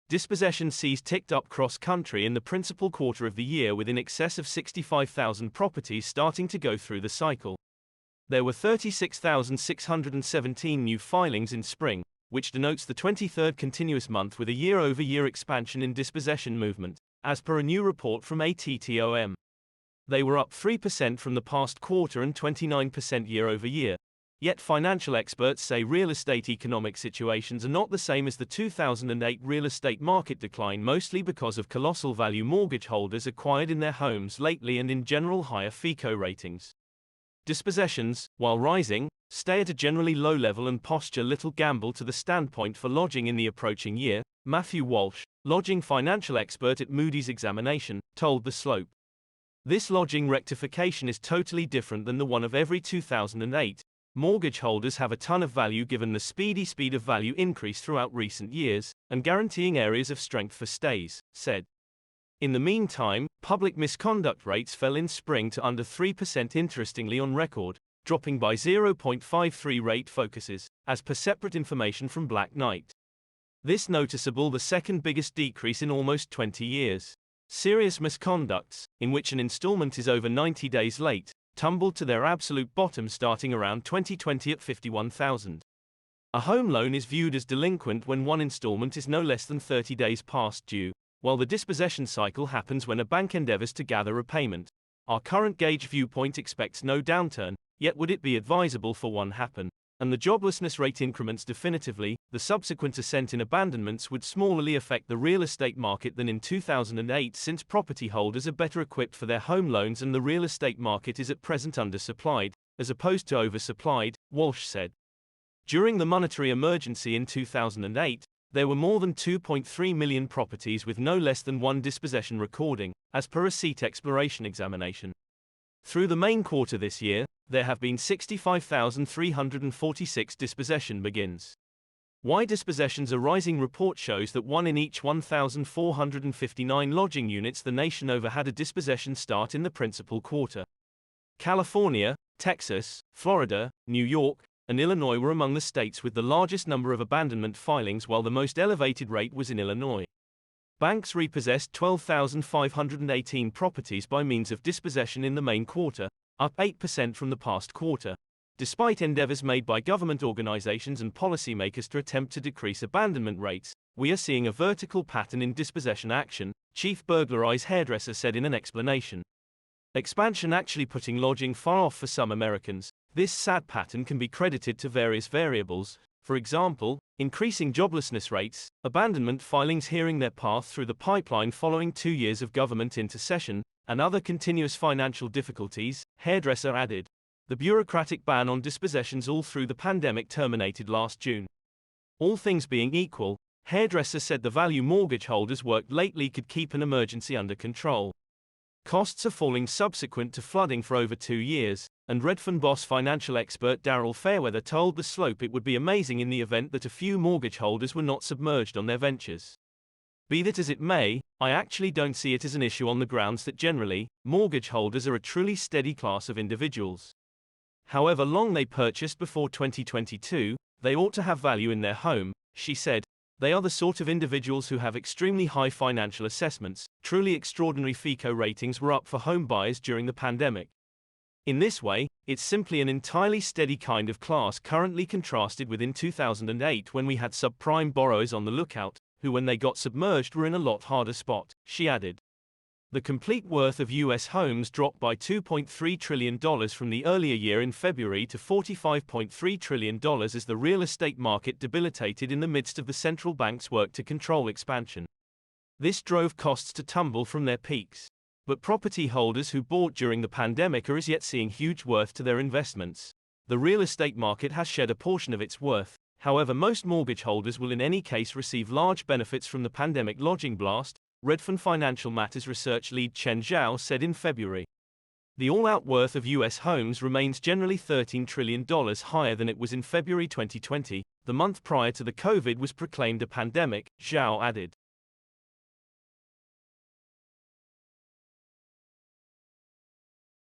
dispossession sees ticked up cross-country in the principal quarter of the year with in excess of 65,000 properties starting to go through the cycle. There were 36,617 new filings in spring, which denotes the 23rd continuous month with a year-over-year expansion in dispossession movement, as per a new report from ATTOM. They were up 3% from the past quarter and 29% year-over-year. Yet financial experts say real estate economic situations are not the same as the 2008 real estate market decline, mostly because of colossal value mortgage holders acquired in their homes lately and in general higher FICO ratings. Dispossessions, while rising, stay at a generally low level and posture little gamble to the standpoint for lodging in the approaching year, Matthew Walsh, lodging financial expert at Moody's Examination, told The Slope. This lodging rectification is totally different than the one of every 2008. Mortgage holders have a ton of value given the speed of value increase throughout recent years, and guaranteeing areas of strength for stays, said. In the meantime, public misconduct rates fell in spring to under 3% interestingly on record, dropping by 0.53 rate focuses, as per separate information from Black Knight. This noticeable the second biggest decrease in almost 20 years. Serious misconducts, in which an installment is over 90 days late, tumbled to their absolute bottom starting around 2020 at 51,000. A home loan is viewed as delinquent when one installment is no less than 30 days past due, while the dispossession cycle happens when a bank endeavors to gather repayment. Our current gauge viewpoint expects no downturn, yet would it be advisable for one happen? And the joblessness rate increments definitively, the subsequent ascent in abandonments would smallly affect the real estate market than in 2008 since property holders are better equipped for their home loans and the real estate market is at present undersupplied, as opposed to oversupplied, Walsh said. During the monetary emergency in 2008, there were more than 2.3 million properties with no less than one dispossession recording, as per a seat exploration examination. Through the main quarter this year, there have been 65,346 dispossession begins. Why dispossessions are rising? Report shows that 1 in each 1,459 lodging units the nation over had a dispossession start in the principal quarter. California, Texas, Florida, New York, and Illinois were among the states with the largest number of abandonment filings, while the most elevated rate was in Illinois. Banks repossessed 12,518 properties by means of dispossession in the main quarter, up 8% from the past quarter. Despite endeavors made by government organizations and policymakers to attempt to decrease abandonment rates, we are seeing a vertical pattern in dispossession action, Chief Burglarized Hairdresser said in an explanation. Expansion actually putting lodging far off for some Americans. This sad pattern can be credited to various variables, for example, increasing joblessness rates, abandonment filings hearing their path through the pipeline following 2 years of government intercession, and other continuous financial difficulties, Hairdresser added. The bureaucratic ban on dispossessions all through the pandemic terminated last June. All things being equal, Hairdresser said the value mortgage holders worked lately could keep an emergency under control. Costs are falling subsequent to flooding for over 2 years, and Redfin boss financial expert Daryl Fairweather told The Slope it would be amazing in the event that a few mortgage holders were not submerged on their ventures. Be that as it may, I actually don't see it as an issue on the grounds that generally, mortgage holders are a truly steady class of individuals. However long they purchased before 2022, they ought to have value in their home, she said. They are the sort of individuals who have extremely high financial assessments. Truly extraordinary FICO ratings were up for home buyers during the pandemic. In this way, it's simply an entirely steady kind of class currently contrasted with in 2008 when we had subprime borrowers on the lookout, who when they got submerged were in a lot harder spot, she added. The complete worth of U.S. homes dropped by $2.3 trillion from the earlier year in February to $45.3 trillion as the real estate market debilitated in the midst of the central bank's work to control expansion. This drove costs to tumble from their peaks. But property holders who bought during the pandemic are as yet seeing huge worth to their investments. The real estate market has shed a portion of its worth. However, most mortgage holders will in any case receive large benefits from the pandemic lodging blast, Redfin Financial Matters research lead Chen Zhao said in February. The all-out worth of U.S. homes remains generally $13 trillion higher than it was in February 2020, the month prior to the COVID was proclaimed a pandemic, Zhao added.